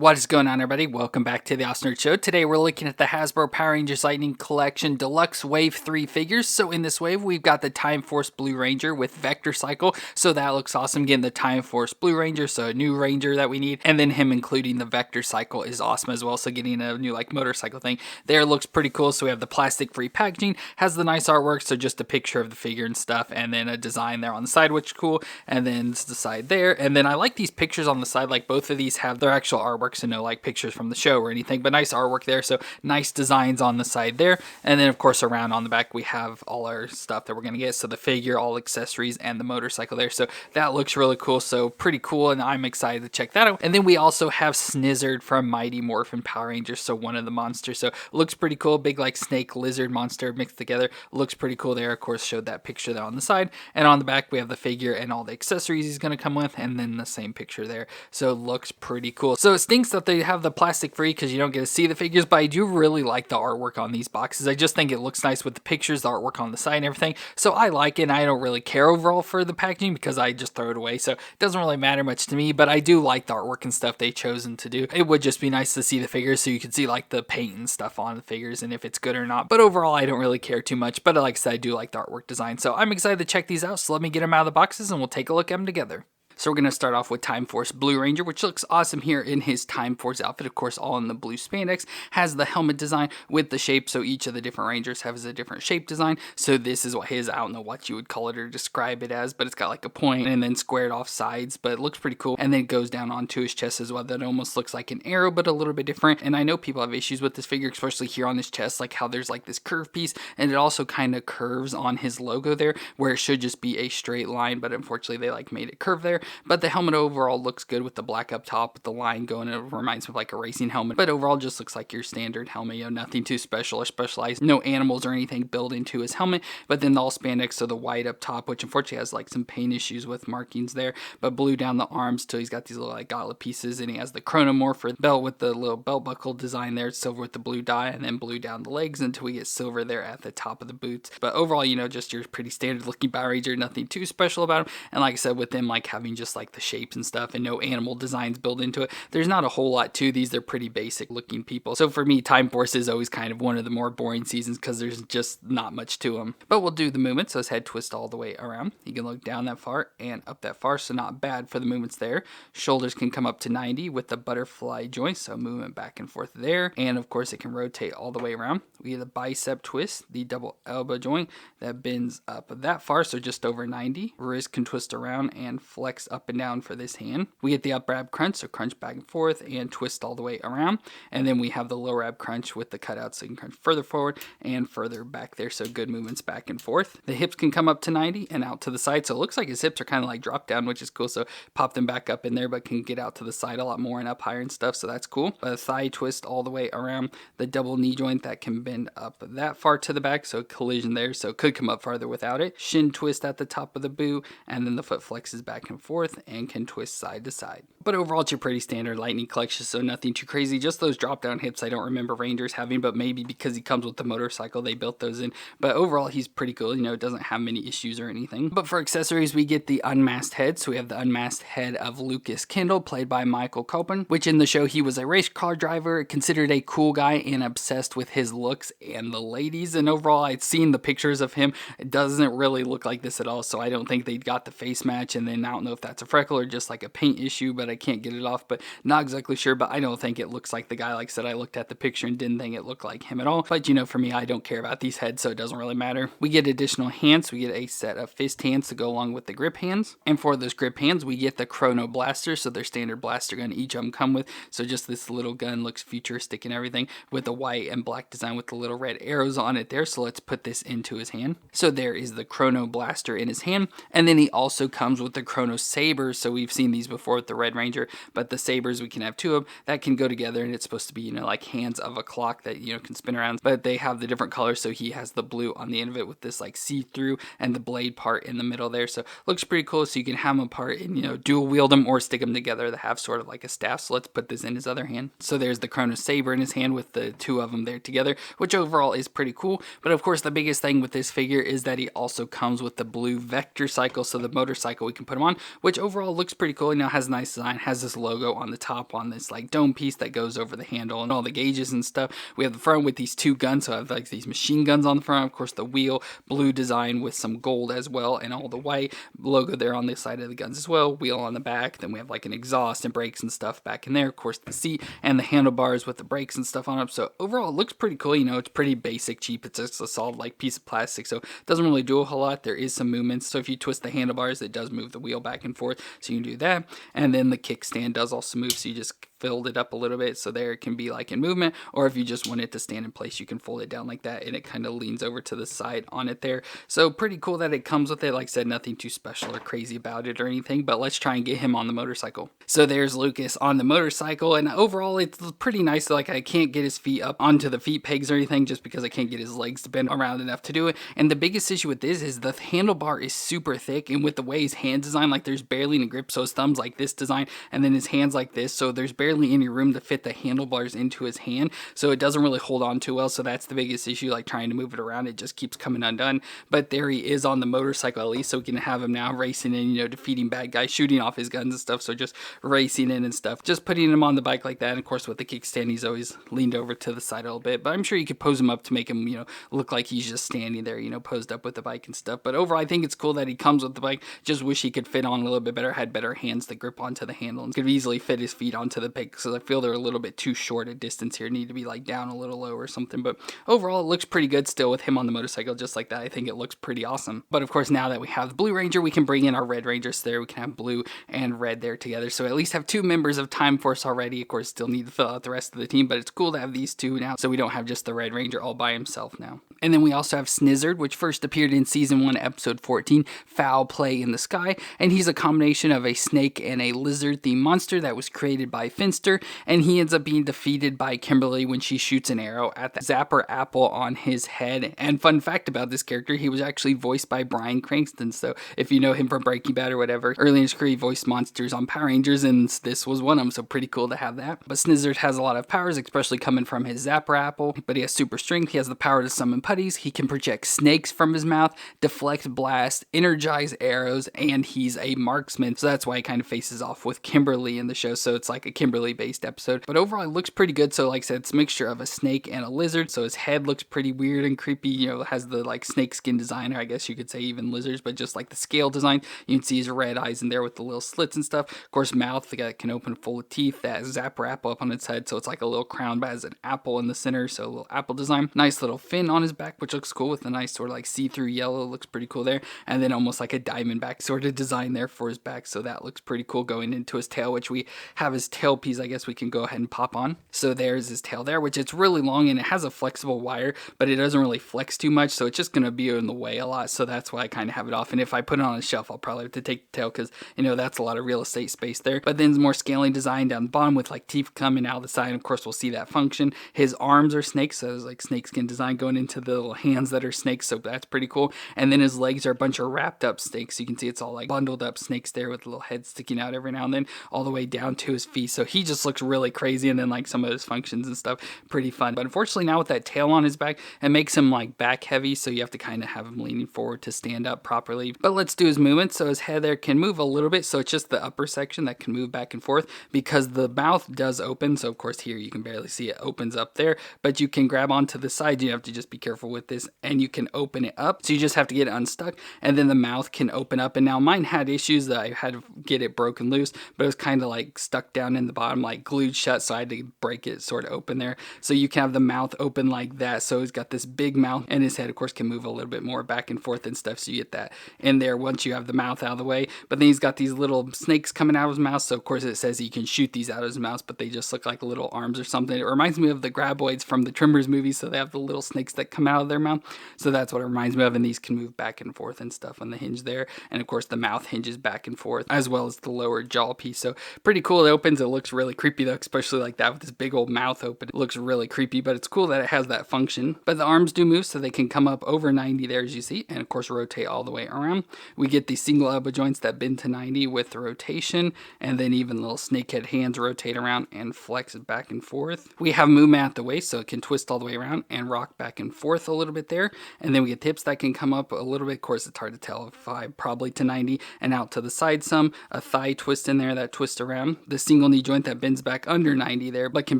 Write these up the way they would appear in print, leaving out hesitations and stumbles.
What is going on, everybody? Welcome back to the Awesome Nerd Show. Today we're looking at the Hasbro Power Rangers Lightning Collection Deluxe Wave 3 figures. So in this wave, we've got the Time Force Blue Ranger with Vector Cycle. So that looks awesome. Getting the Time Force Blue Ranger, so a new Ranger that we need. And then him including the Vector Cycle is awesome as well. So getting a new motorcycle thing there looks pretty cool. So we have the plastic-free packaging, has the nice artwork. So just a picture of the figure and stuff, and then a design there on the side, which is cool. And then it's the side there. And then I like these pictures on the side. Like both of these have their actual artwork. So no pictures from the show or anything, but nice artwork there. So nice designs on the side there. And then of course around on the back we have all our stuff that we're going to get. So the figure, all accessories, and the motorcycle there. So that looks really cool. So pretty cool, and I'm excited to check that out. And then we also have Snizzard from Mighty Morphin Power Rangers. So one of the monsters. So looks pretty cool. Big snake lizard monster mixed together. Looks pretty cool there. Of course showed that picture there on the side. And on the back we have the figure and all the accessories he's going to come with, and then the same picture there. So it looks pretty cool. So it stinks that they have the plastic free because you don't get to see the figures, but I do really like the artwork on these boxes. I just think it looks nice with the pictures, the artwork on the side and everything. So I like it, and I don't really care overall for the packaging because I just throw it away. So it doesn't really matter much to me, but I do like the artwork and stuff they've chosen to do. It would just be nice to see the figures so you can see the paint and stuff on the figures and if it's good or not. But overall, I don't really care too much, but like I said, I do like the artwork design. So I'm excited to check these out. So let me get them out of the boxes and we'll take a look at them together. So we're going to start off with Time Force Blue Ranger, which looks awesome here in his Time Force outfit. Of course, all in the blue spandex. Has the helmet design with the shape, so each of the different Rangers has a different shape design. So this is what his, I don't know what you would call it or describe it as, but it's got a point and then squared off sides, but it looks pretty cool. And then it goes down onto his chest as well. That almost looks like an arrow, but a little bit different. And I know people have issues with this figure, especially here on his chest, like how there's this curve piece, and it also kind of curves on his logo there, where it should just be a straight line, but unfortunately they made it curve there. But the helmet overall looks good with the black up top with the line going. It reminds me of a racing helmet, but overall just looks like your standard helmet. Nothing too special or specialized. No animals or anything built into his helmet, but then the all spandex, so the white up top, which unfortunately has some paint issues with markings there, but blue down the arms till he's got these little gauntlet pieces, and he has the chronomorph for the belt with the little belt buckle design there, silver with the blue dye, and then blue down the legs until we get silver there at the top of the boots. But overall, just your pretty standard looking Power Ranger, nothing too special about him. And like I said, with them having just the shapes and stuff and no animal designs built into it, there's not a whole lot to these. They're pretty basic looking people. So for me, Time Force is always kind of one of the more boring seasons because there's just not much to them. But we'll do the movements. So his head twists all the way around. You can look down that far and up that far, so not bad for the movements there. Shoulders can come up to 90 with the butterfly joint, so movement back and forth there. And of course it can rotate all the way around. We get the bicep twist, the double elbow joint that bends up that far, so just over 90. Wrist can twist around and flex up and down for this hand. We get the upper ab crunch, so crunch back and forth and twist all the way around. And then we have the lower ab crunch with the cutout, so you can crunch further forward and further back there, so good movements back and forth. The hips can come up to 90 and out to the side, so it looks like his hips are kind of drop down, which is cool, so pop them back up in there, but can get out to the side a lot more and up higher and stuff, so that's cool. A thigh twist all the way around. The double knee joint that can bend up that far to the back, so collision there, so it could come up farther without it. Shin twist at the top of the boot, and then the foot flexes back and forth and can twist side to side. But overall, it's your pretty standard Lightning collection, so nothing too crazy. Just those drop down hips I don't remember Rangers having, but maybe because he comes with the motorcycle, they built those in. But overall, he's pretty cool. It doesn't have many issues or anything. But for accessories, we get the unmasked head. So we have the unmasked head of Lucas Kendall, played by Michael Copen, which in the show, he was a race car driver, considered a cool guy, and obsessed with his looks and the ladies. And overall, I'd seen the pictures of him. It doesn't really look like this at all, so I don't think they got the face match. And then I don't know if that's a freckle or just a paint issue, but I can't get it off, but not exactly sure. But I don't think it looks like the guy. Like I said, I looked at the picture and didn't think it looked like him at all. But for me, I don't care about these heads, so it doesn't really matter. We get additional hands. We get a set of fist hands to go along with the grip hands. And for those grip hands, we get the Chrono Blaster, so their standard blaster gun each of them come with. So just this little gun looks futuristic and everything with a white and black design with the little red arrows on it there. So let's put this into his hand. So there is the Chrono Blaster in his hand. And then he also comes with the Chrono Saber. So we've seen these before with the Red Ranger, but the sabers, we can have two of them that can go together, and it's supposed to be, hands of a clock that, can spin around, but they have the different colors. So he has the blue on the end of it with this see-through and the blade part in the middle there. So looks pretty cool. So you can have them apart and, dual wield them or stick them together to have sort of a staff. So let's put this in his other hand. So there's the Chrono Saber in his hand with the two of them there together, which overall is pretty cool. But of course, the biggest thing with this figure is that he also comes with the blue Vector Cycle. So the motorcycle we can put him on which overall looks pretty cool. You know, has a nice design, has this logo on the top on this like dome piece that goes over the handle and all the gauges and stuff. We have the front with these two guns, so I have like these machine guns on the front. Of course, the wheel, blue design with some gold as well, and all the white logo there on the side of the guns as well. Wheel on the back. Then we have like an exhaust and brakes and stuff back in there. Of course, the seat and the handlebars with the brakes and stuff on it. So overall, it looks pretty cool. You know, it's pretty basic, cheap. It's just a solid like piece of plastic, so it doesn't really do a whole lot. There is some movements, so if you twist the handlebars, it does move the wheel back and forth, so you can do that. And then the kickstand does also move, so you just filled it up a little bit, so there it can be like in movement, or if you just want it to stand in place, you can fold it down like that, and it kind of leans over to the side on it there. So pretty cool that it comes with it. Like I said, nothing too special or crazy about it or anything, but let's try and get him on the motorcycle. So there's Lucas on the motorcycle, and overall it's pretty nice. Like, I can't get his feet up onto the feet pegs or anything just because I can't get his legs to bend around enough to do it. And the biggest issue with this is the handlebar is super thick, and with the way his hand design, like there's barely any grip, so his thumbs like this design, and then his hands like this, so there's barely any room to fit the handlebars into his hand, so it doesn't really hold on too well. So that's the biggest issue, like trying to move it around, it just keeps coming undone. But there he is on the motorcycle at least, so we can have him now racing in, you know, defeating bad guys, shooting off his guns and stuff. So just racing in and stuff, just putting him on the bike like that. And of course with the kickstand, he's always leaned over to the side a little bit, but I'm sure you could pose him up to make him, you know, look like he's just standing there, you know, posed up with the bike and stuff. But overall, I think it's cool that he comes with the bike. Just wish he could fit on a little bit better, had better hands to grip onto the handle, and could easily fit his feet onto the peg, because I feel they're a little bit too short a distance here, need to be like down a little low or something. But overall, it looks pretty good still with him on the motorcycle just like that. I think it looks pretty awesome. But of course, now that we have the Blue Ranger, we can bring in our Red Ranger, so there we can have blue and red there together, so at least have two members of Time Force already. Of course, still need to fill out the rest of the team, but it's cool to have these two now, so we don't have just the Red Ranger all by himself now. And then we also have Snizzard, which first appeared in Season 1, Episode 14, Foul Play in the Sky, and he's a combination of a snake and a lizard-themed monster that was created by Finster, and he ends up being defeated by Kimberly when she shoots an arrow at the Zapper apple on his head. And fun fact about this character, he was actually voiced by Bryan Cranston, so if you know him from Breaking Bad or whatever, early in his career he voiced monsters on Power Rangers, and this was one of them, so pretty cool to have that. But Snizzard has a lot of powers, especially coming from his Zapper apple, but he has super strength, he has the power to summon putties, he can project snakes from his mouth, deflect blast, energize arrows, and he's a marksman, so that's why he kind of faces off with Kimberly in the show, so it's like a Kimberly based episode. But overall it looks pretty good. So like I said, it's a mixture of a snake and a lizard, so his head looks pretty weird and creepy, you know, has the like snake skin design, or I guess you could say even lizards, but just like the scale design. You can see his red eyes in there with the little slits and stuff. Of course, mouth that can open full of teeth, that Zapper apple up on its head, so it's like a little crown but has an apple in the center, so a little apple design. Nice little fin on his back, which looks cool with a nice sort of like see-through yellow, looks pretty cool there, and then almost like a diamond back sort of design there for his back, so that looks pretty cool going into his tail, which we have his tail piece, I guess we can go ahead and pop on. So there's his tail there, which it's really long and it has a flexible wire, but it doesn't really flex too much, so it's just going to be in the way a lot, so that's why I kind of have it off. And if I put it on a shelf, I'll probably have to take the tail, because, you know, that's a lot of real estate space there. But then more scaling design down the bottom with like teeth coming out the side, and of course we'll see that function. His arms are snakes, so there's like snakeskin design going into the little hands that are snakes, so that's pretty cool. And then his legs are a bunch of wrapped up snakes, so you can see it's all like bundled up snakes there with little heads sticking out every now and then, all the way down to his feet, so he just looks really crazy. And then like some of his functions and stuff, pretty fun. But unfortunately now with that tail on his back, it makes him like back heavy, so you have to kind of have him leaning forward to stand up properly. But let's do his movements. So his head there can move a little bit, so it's just the upper section that can move back and forth, because the mouth does open, so of course here you can barely see it opens up there, but you can grab onto the side. You have to just be careful with this, and you can open it up, so you just have to get it unstuck, and then the mouth can open up. And now mine had issues that I had to get it broken loose, but it was kind of like stuck down in the bottom, like glued shut, so I had to break it sort of open there. So you can have the mouth open like that, so he's got this big mouth, and his head of course can move a little bit more back and forth and stuff, so you get that in there once you have the mouth out of the way. But then he's got these little snakes coming out of his mouth, so of course it says he can shoot these out of his mouth, but they just look like little arms or something. It reminds me of the Graboids from the Trimmers movie, so they have the little snakes that come out of their mouth, so that's what it reminds me of. And these can move back and forth and stuff on the hinge there, and of course the mouth hinges back and forth as well as the lower jaw piece, so pretty cool. It opens, it looks looks really creepy though, especially like that with this big old mouth open. It looks really creepy, but it's cool that it has that function. But the arms do move, so they can come up over 90 there as you see, and of course rotate all the way around. We get the single elbow joints that bend to 90 with the rotation, and then even little snakehead hands rotate around and flex back and forth. We have movement at the waist, so it can twist all the way around and rock back and forth a little bit there. And then we get the hips that can come up a little bit. Of course, it's hard to tell if probably to 90 and out to the side some. A thigh twist in there that twists around. The single knee joint that bends back under 90 there, but can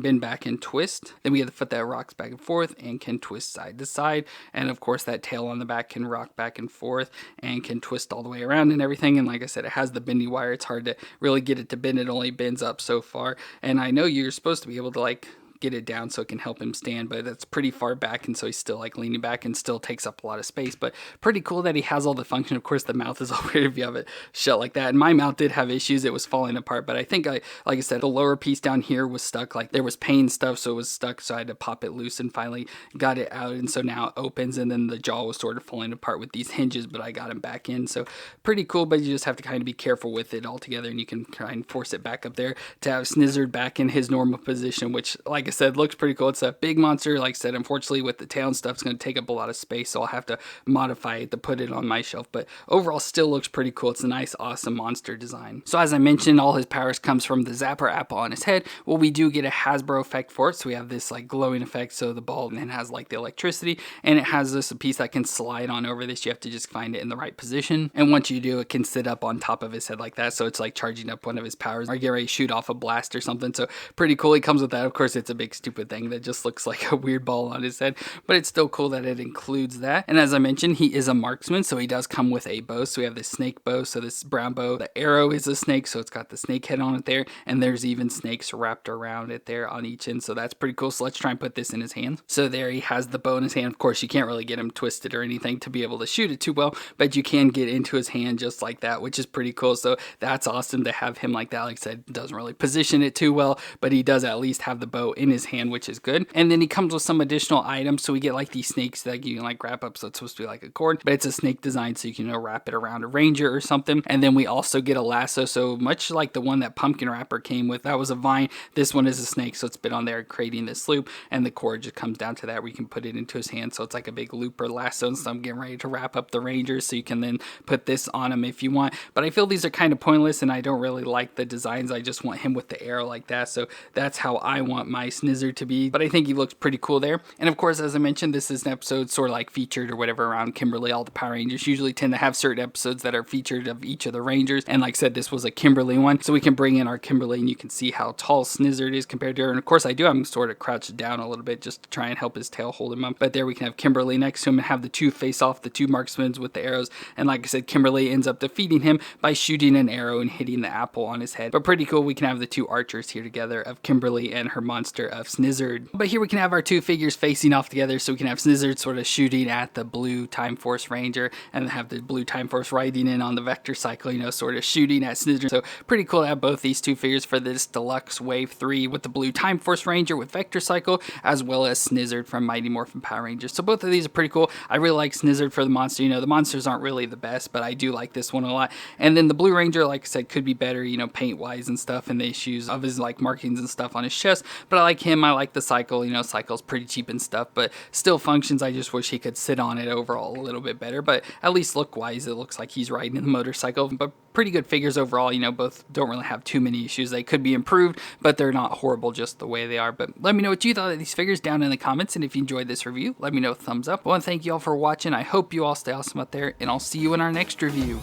bend back and twist. Then we have the foot that rocks back and forth and can twist side to side. And of course, that tail on the back can rock back and forth and can twist all the way around and everything. And like I said, it has the bendy wire. It's hard to really get it to bend. It only bends up so far. And I know you're supposed to be able to like get it down so it can help him stand, but that's pretty far back, and so he's still like leaning back and still takes up a lot of space. But pretty cool that he has all the function. Of course, the mouth is all weird if you have it shut like that, and my mouth did have issues. It was falling apart, but I think like I said, the lower piece down here was stuck. Like there was pain stuff, so it was stuck, so I had to pop it loose and finally got it out, and so now it opens. And then the jaw was sort of falling apart with these hinges, but I got him back in, so pretty cool. But you just have to kind of be careful with it all together, and you can try and force it back up there to have Snizzard back in his normal position, which like I said looks pretty cool. It's a big monster. Like I said, unfortunately with the tail and stuff, it's going to take up a lot of space, so I'll have to modify it to put it on my shelf. But overall still looks pretty cool. It's a nice, awesome monster design. So as I mentioned, all his powers comes from the Zapper apple on his head. Well, we do get a Hasbro effect for it. So we have this like glowing effect. So the ball then has like the electricity, and it has this a piece that can slide on over this. You have to just find it in the right position. And once you do, it can sit up on top of his head like that. So it's like charging up one of his powers or get ready to shoot off a blast or something. So pretty cool. He comes with that. Of course, it's a big stupid thing that just looks like a weird ball on his head, but it's still cool that it includes that. And as I mentioned, he is a marksman, so he does come with a bow. So we have this snake bow, so this brown bow. The arrow is a snake, so it's got the snake head on it there, and there's even snakes wrapped around it there on each end, so that's pretty cool. So let's try and put this in his hand. So there he has the bow in his hand. Of course, you can't really get him twisted or anything to be able to shoot it too well, but you can get into his hand just like that, which is pretty cool. So that's awesome to have him like that. Like I said, doesn't really position it too well, but he does at least have the bow in his hand, which is good. And then he comes with some additional items, so we get like these snakes that you can like wrap up, so it's supposed to be like a cord, but it's a snake design, so you can wrap it around a ranger or something. And then we also get a lasso, so much like the one that Pumpkin Wrapper came with, that was a vine. This one is a snake, so it's been on there creating this loop, and the cord just comes down to that where you can put it into his hand, so it's like a big loop or lasso. And so I'm getting ready to wrap up the rangers, so you can then put this on him if you want. But I feel these are kind of pointless, and I don't really like the designs. I just want him with the arrow like that, so that's how I want my Snizzard to be. But I think he looks pretty cool there. And of course, as I mentioned, this is an episode sort of like featured or whatever around Kimberly. All the Power Rangers usually tend to have certain episodes that are featured of each of the Rangers. And like I said, this was a Kimberly one. So we can bring in our Kimberly, and you can see how tall Snizzard is compared to her. And of course, I do have him sort of crouched down a little bit just to try and help his tail hold him up. But there we can have Kimberly next to him and have the two face off, the two marksmen with the arrows. And like I said, Kimberly ends up defeating him by shooting an arrow and hitting the apple on his head. But pretty cool, we can have the two archers here together of Kimberly and her monster of Snizzard. But here we can have our two figures facing off together, so we can have Snizzard sort of shooting at the blue Time Force Ranger, and have the blue Time Force riding in on the Vector Cycle, sort of shooting at Snizzard. So pretty cool to have both these two figures for this Deluxe Wave 3 with the blue Time Force Ranger with Vector Cycle, as well as Snizzard from Mighty Morphin Power Rangers. So both of these are pretty cool. I really like Snizzard for the monster. The monsters aren't really the best, but I do like this one a lot. And then the Blue Ranger, like I said, could be better, paint-wise and stuff, and the issues of his like markings and stuff on his chest. But I like him. I like the Cycle. Cycle's pretty cheap and stuff, but still functions. I just wish he could sit on it overall a little bit better. But at least look-wise, it looks like he's riding in the motorcycle. But pretty good figures overall. Both don't really have too many issues. They could be improved, but they're not horrible just the way they are. But let me know what you thought of these figures down in the comments, and if you enjoyed this review, let me know with a thumbs up. I want to thank you all for watching. I hope you all stay awesome out there, and I'll see you in our next review.